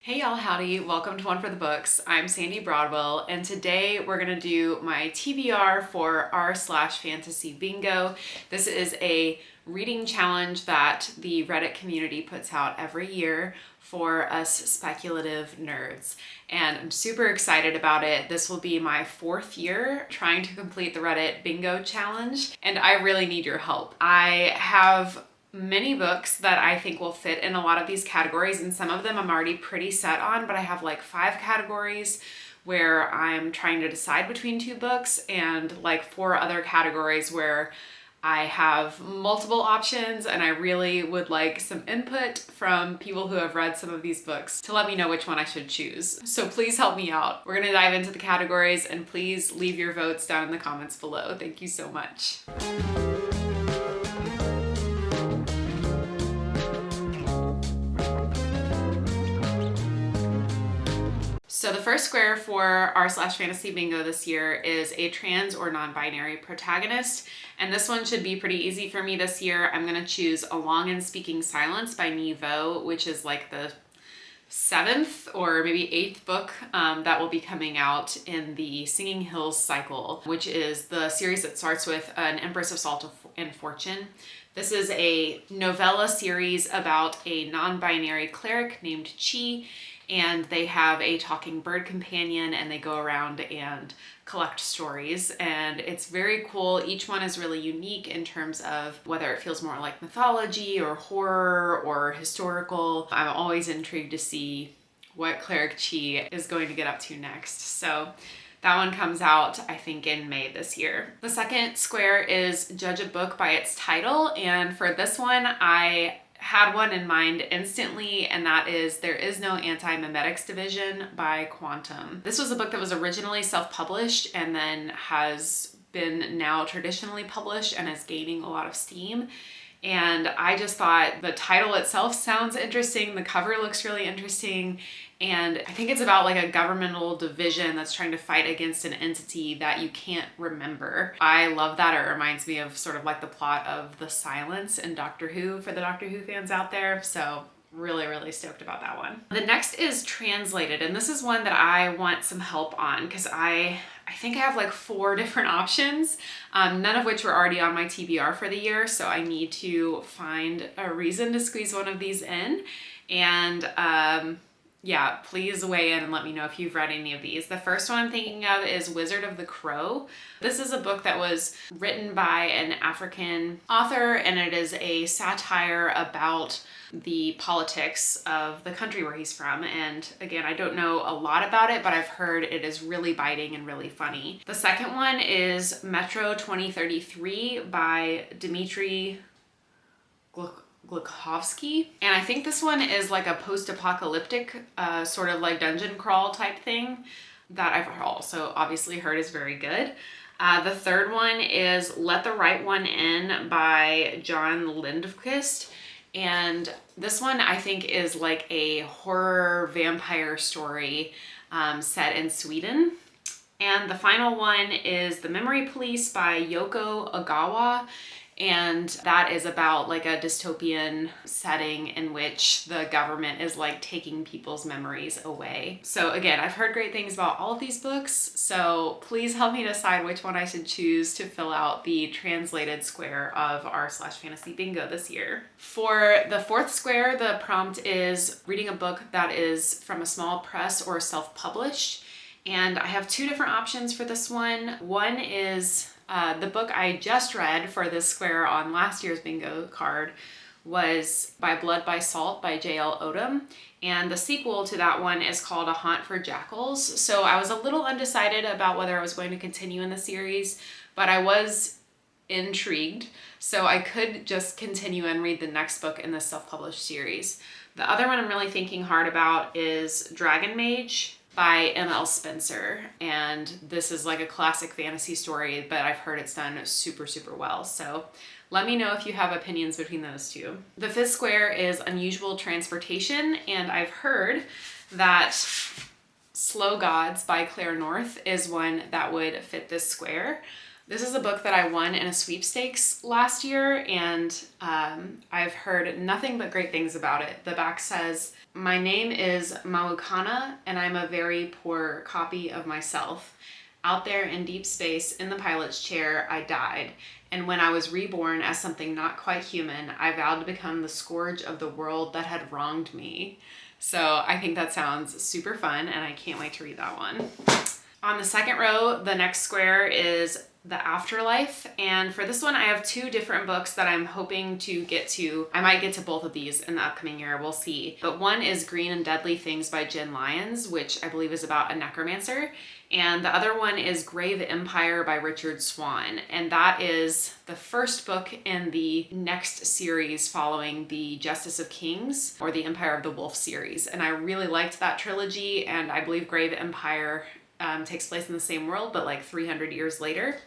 Hey y'all, howdy, welcome to One for the Books. I'm Sandy Broadwell, and today we're gonna do my TBR for r/fantasy bingo. This is a reading challenge that the Reddit community puts out every year for us speculative nerds. And I'm super excited about it. This will be my 4th year trying to complete the Reddit bingo challenge, and I really need your help. I have many books that I think will fit in a lot of these categories, and some of them I'm already pretty set on, but I have like 5 categories where I'm trying to decide between 2 books, and like 4 other categories where I have multiple options, and I really would like some input from people who have read some of these books to let me know which one I should choose. So please help me out. We're gonna dive into the categories, and please leave your votes down in the comments below. Thank you so much. So the first square for r/fantasy bingo this year is a trans or non-binary protagonist. And this one should be pretty easy for me this year. I'm gonna choose A Long and Speaking Silence by Nevo, which is like the 7th or maybe 8th book that will be coming out in the Singing Hills cycle, which is the series that starts with an Empress of Salt and Fortune. This is a novella series about a non-binary cleric named Chi, and they have a talking bird companion, and they go around and collect stories, and it's very cool. Each one is really unique in terms of whether it feels more like mythology or horror or historical. I'm always intrigued to see what cleric Chi is going to get up to next. So that one comes out, I think, in May this year. The second square is Judge a Book by its title, and for this one, I had one in mind instantly, and that is There Is No Anti-Memetics Division by Quantum. This was a book that was originally self-published and then has been now traditionally published and is gaining a lot of steam. And I just thought the title itself sounds interesting, the cover looks really interesting, and I think it's about like a governmental division that's trying to fight against an entity that you can't remember. I love that. It reminds me of sort of like the plot of The Silence in Doctor Who for the Doctor Who fans out there. So really stoked about that one. The next is Translated, and this is one that I want some help on because I think I have like 4 different options, none of which were already on my TBR for the year, so I need to find a reason to squeeze one of these in. And yeah, please weigh in and let me know if you've read any of these. The first one I'm thinking of is Wizard of the Crow. This is a book that was written by an African author, and it is a satire about the politics of the country where he's from. And again, I don't know a lot about it, but I've heard it is really biting and really funny. The second one is Metro 2033 by Dmitry Glukhovsky. And I think this one is like a post-apocalyptic sort of like dungeon crawl type thing that I've also obviously heard is very good. The third one is Let the Right One In by John Lindqvist. And this one I think is like a horror vampire story set in Sweden. And the final one is The Memory Police by Yoko Ogawa. And that is about like a dystopian setting in which the government is like taking people's memories away. So again, I've heard great things about all of these books, so please help me decide which one I should choose to fill out the translated square of r/fantasy bingo this year. For the 4th square, the prompt is reading a book that is from a small press or self-published. And I have 2 different options for this one. One is the book I just read for this square on last year's bingo card was By Blood by Salt by J.L. Odom. And the sequel to that one is called A Haunt for Jackals. So I was a little undecided about whether I was going to continue in the series, but I was intrigued. So I could just continue and read the next book in the self-published series. The other one I'm really thinking hard about is Dragon Mage by M.L. Spencer, and this is like a classic fantasy story, but I've heard it's done super well. So let me know if you have opinions between those 2. The 5th square is Unusual Transportation, and I've heard that Slow Gods by Claire North is one that would fit this square. This is a book that I won in a sweepstakes last year, and I've heard nothing but great things about it. The back says, "My name is Maukana, and I'm a very poor copy of myself. Out there in deep space, in the pilot's chair, I died. And when I was reborn as something not quite human, I vowed to become the scourge of the world that had wronged me." So I think that sounds super fun, and I can't wait to read that one. On the second row, the next square is The Afterlife, and for this one I have two different books that I'm hoping to get to. I might get to both of these in the upcoming year, we'll see. But one is Green and Deadly Things by Jen Lyons, which I believe is about a necromancer, and the other one is Grave Empire by Richard Swan, and that is the first book in the next series following the Justice of Kings or the Empire of the Wolf series. And I really liked that trilogy, and I believe Grave Empire takes place in the same world, but like 300 years later.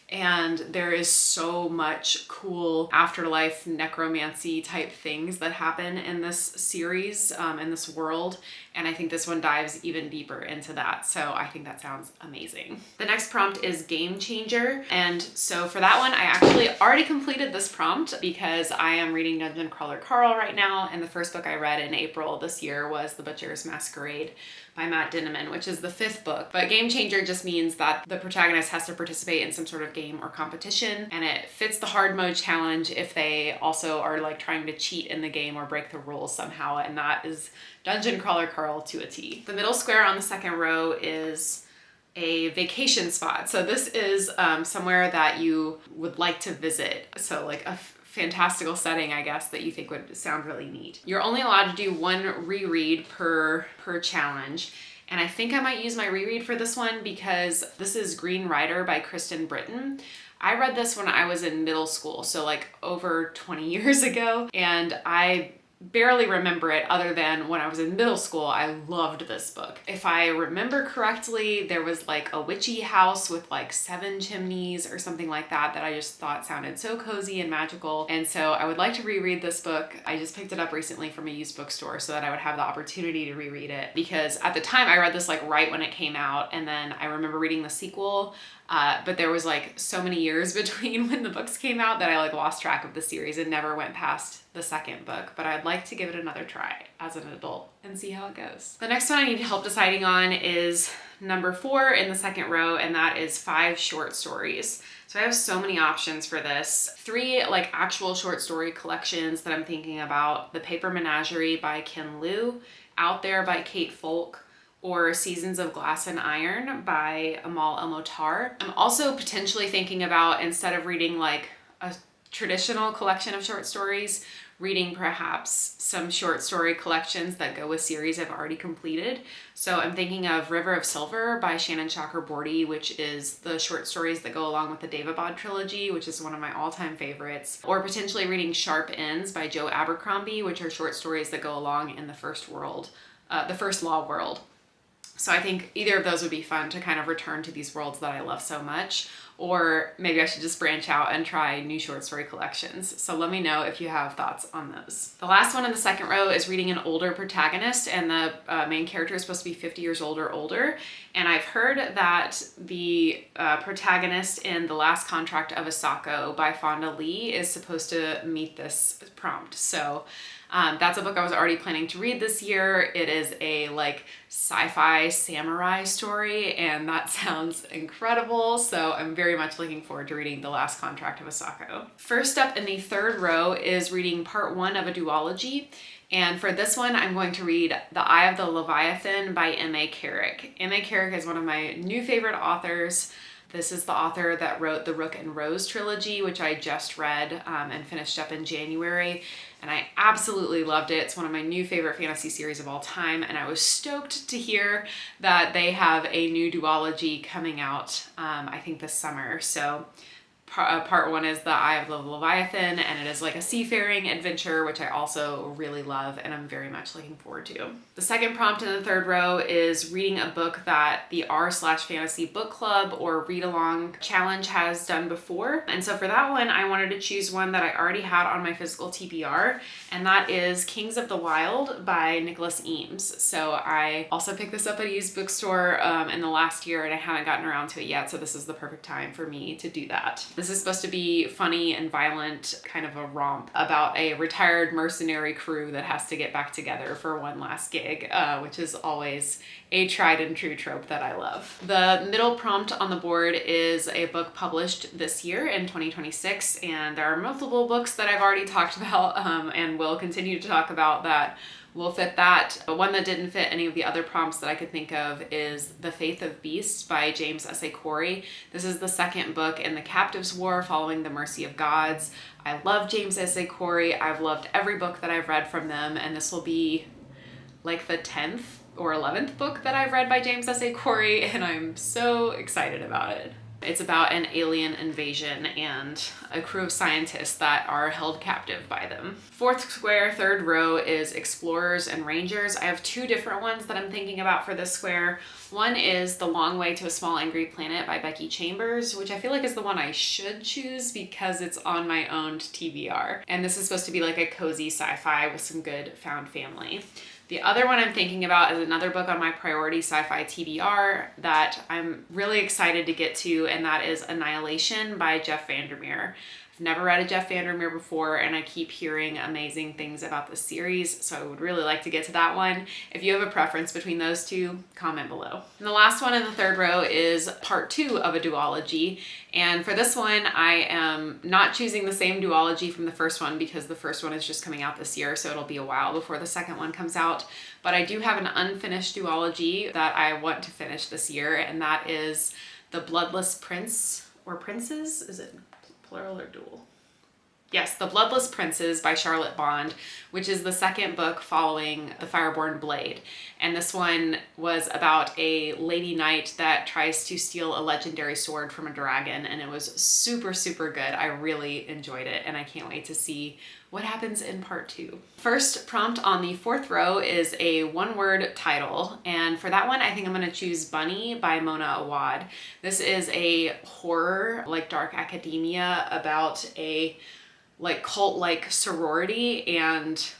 And there is so much cool afterlife necromancy type things that happen in this series, in this world. And I think this one dives even deeper into that. So I think that sounds amazing. The next prompt is Gamechanger. And so for that one, I actually already completed this prompt because I am reading Dungeon Crawler Carl right now. And the first book I read in April this year was The Butcher's Masquerade by Matt Dinneman, which is the 5th book. But Gamechanger just means that the protagonist has to participate in some sort of game or competition, and it fits the hard mode challenge if they also are like trying to cheat in the game or break the rules somehow, and that is Dungeon Crawler Carl to a T. The middle square on the second row is a vacation spot. So this is somewhere that you would like to visit. So like a fantastical setting, I guess, that you think would sound really neat. You're only allowed to do one reread per challenge. And I think I might use my reread for this one because this is Green Rider by Kristen Britton. I read this when I was in middle school, so like over 20 years ago, and I barely remember it other than when I was in middle school. I loved this book. If I remember correctly, there was like a witchy house with like 7 chimneys or something like that that I just thought sounded so cozy and magical. And so I would like to reread this book. I just picked it up recently from a used bookstore so that I would have the opportunity to reread it, because at the time I read this like right when it came out, and then I remember reading the sequel. But there was like so many years between when the books came out that I like lost track of the series and never went past the second book, but I'd like to give it another try as an adult and see how it goes. The next one I need help deciding on is number 4 in the second row, and that is 5 short stories. So I have so many options for this. 3 like actual short story collections that I'm thinking about: The Paper Menagerie by Ken Liu, Out There by Kate Folk, or Seasons of Glass and Iron by Amal El-Motar. I'm also potentially thinking about, instead of reading like a traditional collection of short stories, reading perhaps some short story collections that go with series I've already completed. So I'm thinking of River of Silver by Shannon Chakraborty, which is the short stories that go along with the Davabad trilogy, which is one of my all-time favorites. Or potentially reading Sharp Ends by Joe Abercrombie, which are short stories that go along in the First Law world. So I think either of those would be fun to kind of return to these worlds that I love so much. Or maybe I should just branch out and try new short story collections. So let me know if you have thoughts on those. The last one in the second row is reading An Older Protagonist, and the main character is supposed to be 50 years old or older. And I've heard that the protagonist in The Last Contract of Asako by Fonda Lee is supposed to meet this prompt. So that's a book I was already planning to read this year. It is a like sci-fi samurai story, and that sounds incredible. So I'm very much looking forward to reading The Last Contract of Asako. First up in the third row is reading part 1 of a duology. And for this one, I'm going to read The Eye of the Leviathan by M.A. Carrick. M.A. Carrick is one of my new favorite authors. This is the author that wrote the Rook and Rose trilogy, which I just read and finished up in January. And I absolutely loved it. It's one of my new favorite fantasy series of all time. And I was stoked to hear that they have a new duology coming out, I think this summer. So Part one is the Eye of the Leviathan, and it is like a seafaring adventure, which I also really love and I'm very much looking forward to. The second prompt in the third row is reading a book that the r/fantasy book club or read along challenge has done before. And so for that one, I wanted to choose one that I already had on my physical TBR, and that is Kings of the Wild by Nicholas Eames. So I also picked this up at a used bookstore in the last year, and I haven't gotten around to it yet, so this is the perfect time for me to do that. This is supposed to be funny and violent, kind of a romp about a retired mercenary crew that has to get back together for one last gig, which is always a tried and true trope that I love. The middle prompt on the board is a book published this year in 2026, and there are multiple books that I've already talked about and will continue to talk about that will fit that. But one that didn't fit any of the other prompts that I could think of is The Faith of Beasts by James S.A. Corey. This is the second book in the Captives War following the Mercy of Gods. I love James S.A. Corey. I've loved every book that I've read from them, and this will be like the 10th or 11th book that I've read by James S.A. Corey, and I'm so excited about it. It's about an alien invasion and a crew of scientists that are held captive by them. Fourth square, third row is Explorers and Rangers. I have two different ones that I'm thinking about for this square. One is The Long Way to a Small Angry Planet by Becky Chambers, which I feel like is the one I should choose because it's on my owned TBR. And this is supposed to be like a cozy sci-fi with some good found family. The other one I'm thinking about is another book on my priority sci-fi TBR that I'm really excited to get to, and that is Annihilation by Jeff Vandermeer. I've never read a Jeff Vandermeer before, and I keep hearing amazing things about this series, so I would really like to get to that one. If you have a preference between those two, comment below. And the last one in the third row is part 2 of a duology, and for this one, I am not choosing the same duology from the first one because the first one is just coming out this year, so it'll be a while before the second one comes out. But I do have an unfinished duology that I want to finish this year, and that is The Bloodless Prince, or Princes? Is it plural or dual? Yes, The Bloodless Princes by Charlotte Bond, which is the second book following The Fireborn Blade. And this one was about a lady knight that tries to steal a legendary sword from a dragon, and it was super, super good. I really enjoyed it, and I can't wait to see what happens in part 2. First prompt on the fourth row is a one-word title, and for that one, I think I'm gonna choose Bunny by Mona Awad. This is a horror, like dark academia, about a like cult-like sorority and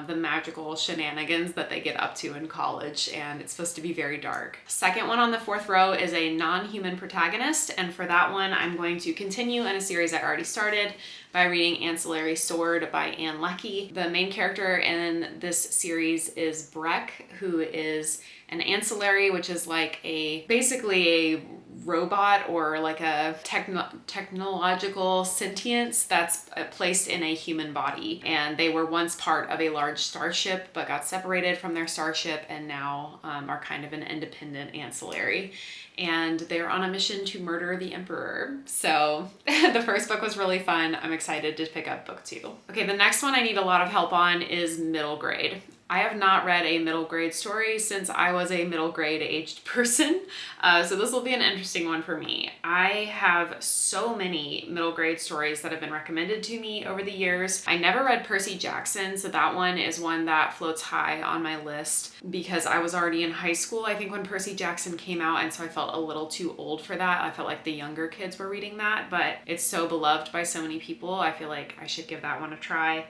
the magical shenanigans that they get up to in college, and it's supposed to be very dark. Second one on the fourth row is a non-human protagonist, and for that one I'm going to continue in a series I already started by reading Ancillary Sword by Anne Leckie. The main character in this series is Breck, who is an ancillary, which is like basically a robot or like a technological sentience that's placed in a human body. And they were once part of a large starship but got separated from their starship and now are kind of an independent ancillary. And they're on a mission to murder the emperor. So the first book was really fun. I'm excited to pick up book 2. Okay, the next one I need a lot of help on is middle grade. I have not read a middle grade story since I was a middle grade aged person, so this will be an interesting one for me. I have so many middle grade stories that have been recommended to me over the years. I never read Percy Jackson, so that one is one that floats high on my list because I was already in high school, I think, when Percy Jackson came out, and so I felt a little too old for that. I felt like the younger kids were reading that, but it's so beloved by so many people, I feel like I should give that one a try.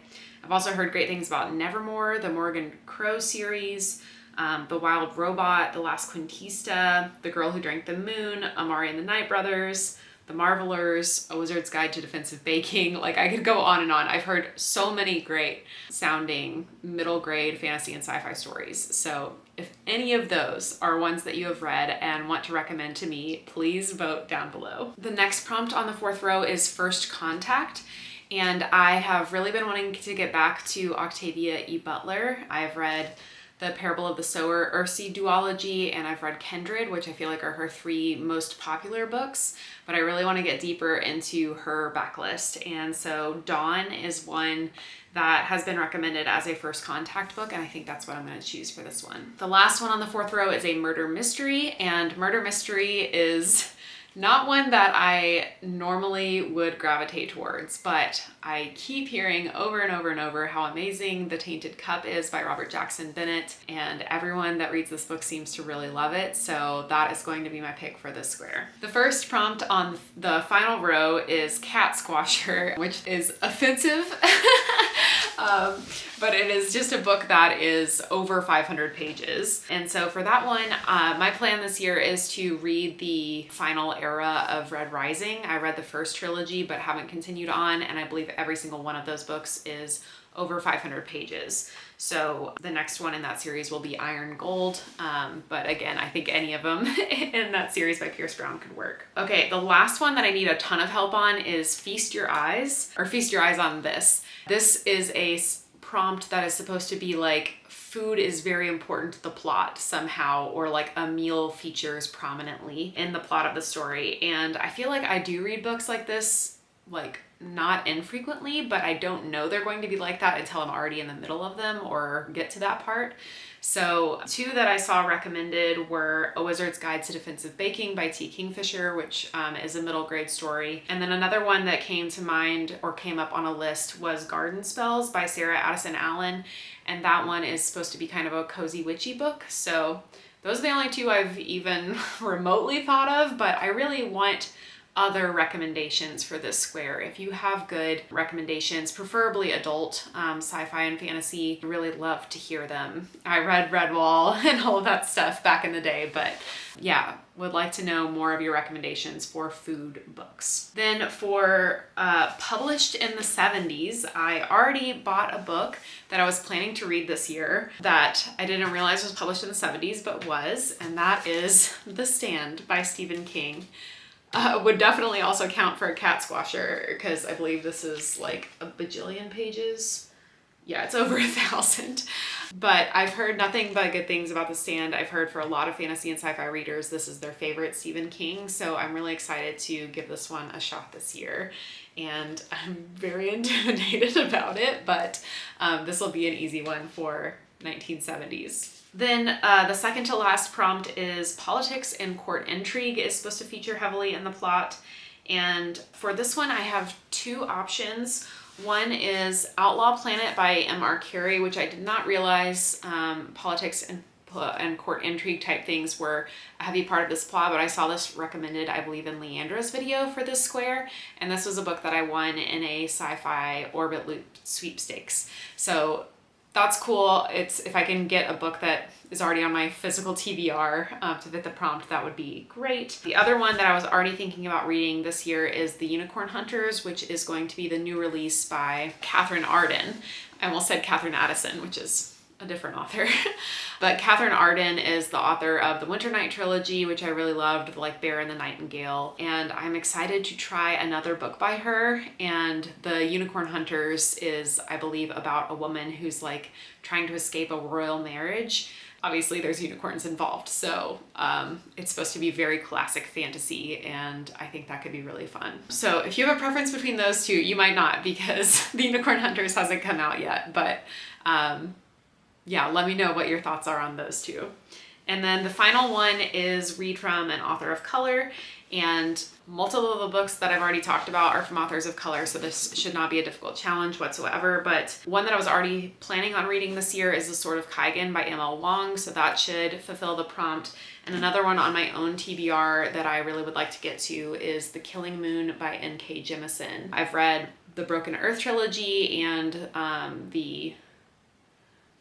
I've also heard great things about Nevermore, the Morgan Crow series, The Wild Robot, The Last Quintista, The Girl Who Drank the Moon, Amari and the Night Brothers, The Marvelers, A Wizard's Guide to Defensive Baking. Like, I could go on and on. I've heard so many great sounding middle grade fantasy and sci-fi stories. So if any of those are ones that you have read and want to recommend to me, please vote down below. The next prompt on the fourth row is First Contact. And I have really been wanting to get back to Octavia E. Butler. I've read The Parable of the Sower Ursi duology, and I've read Kindred, which I feel like are her 3 most popular books, but I really want to get deeper into her backlist. And so Dawn is one that has been recommended as a First Contact book, and I think that's what I'm going to choose for this one. The last one on the fourth row is a murder mystery, and murder mystery is Not one that I normally would gravitate towards, but I keep hearing over and over and over how amazing The Tainted Cup is by Robert Jackson Bennett, and everyone that reads this book seems to really love it, so that is going to be my pick for this square. The first prompt on the final row is Cat Squasher, which is offensive. But it is just a book that is over 500 pages. And so for that one, my plan this year is to read the final era of Red Rising. I read the first trilogy, but haven't continued on. And I believe every single one of those books is over 500 pages. So the next one in that series will be Iron Gold. But again, I think any of them in that series by Pierce Brown could work. Okay, the last one that I need a ton of help on is Feast Your Eyes, or Feast Your Eyes on This. This is a prompt that is supposed to be like, food is very important to the plot somehow, or like a meal features prominently in the plot of the story. And I feel like I do read books like this, like not infrequently, but I don't know they're going to be like that until I'm already in the middle of them or get to that part. So two that I saw recommended were A Wizard's Guide to Defensive Baking by T. Kingfisher, which is a middle grade story. And then another one that came to mind or came up on a list was Garden Spells by Sarah Addison Allen. And that one is supposed to be kind of a cozy witchy book. So those are the only two I've even remotely thought of, but I really want other recommendations for this square. If you have good recommendations, preferably adult sci-fi and fantasy, I really love to hear them. I read Redwall and all of that stuff back in the day, but yeah, would like to know more of your recommendations for food books. Then for published in the 70s, I already bought a book that I was planning to read this year that I didn't realize was published in the 70s, but was, and that is The Stand by Stephen King. Would definitely also count for a Cat Squasher, because I believe this is like a bajillion pages. Yeah, it's over 1,000. But I've heard nothing but good things about The Stand. I've heard for a lot of fantasy and sci-fi readers, this is their favorite Stephen King. So I'm really excited to give this one a shot this year. And I'm very intimidated about it, but this will be an easy one for 1970s. Then the second to last prompt is Politics and Court Intrigue is supposed to feature heavily in the plot. And for this one, I have two options. One is Outlaw Planet by M.R. Carey, which I did not realize politics and court intrigue type things were a heavy part of this plot, but I saw this recommended, I believe, in Leandra's video for this square. And this was a book that I won in a sci-fi orbit loop sweepstakes. So that's cool. It's if I can get a book that is already on my physical TBR to fit the prompt, that would be great. The other one that I was already thinking about reading this year is The Unicorn Hunters, which is going to be the new release by Catherine Arden. I almost said Catherine Addison, which is a different author. But Catherine Arden is the author of the Winter Night trilogy, which I really loved, like Bear and the Nightingale. And I'm excited to try another book by her. And The Unicorn Hunters is, I believe, about a woman who's like trying to escape a royal marriage. Obviously there's unicorns involved, so it's supposed to be very classic fantasy, and I think that could be really fun. So if you have a preference between those two, you might not, because The Unicorn Hunters hasn't come out yet, but yeah, let me know what your thoughts are on those two. And then the final one is read from an author of color, and multiple of the books that I've already talked about are from authors of color, so this should not be a difficult challenge whatsoever. But one that I was already planning on reading this year is The Sword of Kaigan by M.L. Wong, so that should fulfill the prompt. And another one on my own TBR that I really would like to get to is The Killing Moon by N.K. Jemisin. I've read the Broken Earth trilogy and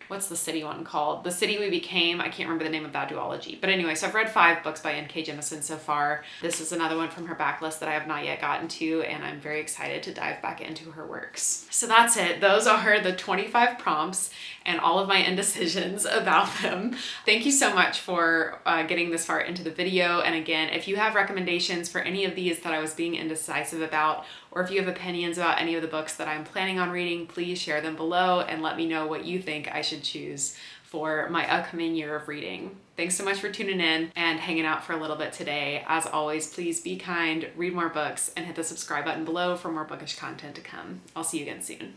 what's the city one called? The City We Became. I can't remember the name of that duology. But anyway, so I've read 5 books by N.K. Jemisin so far. This is another one from her backlist that I have not yet gotten to, and I'm very excited to dive back into her works. So that's it. Those are the 25 prompts and all of my indecisions about them. Thank you so much for getting this far into the video. And again, if you have recommendations for any of these that I was being indecisive about, or if you have opinions about any of the books that I'm planning on reading, please share them below and let me know what you think I should choose for my upcoming year of reading. Thanks so much for tuning in and hanging out for a little bit today. As always, please be kind, read more books, and hit the subscribe button below for more bookish content to come. I'll see you again soon.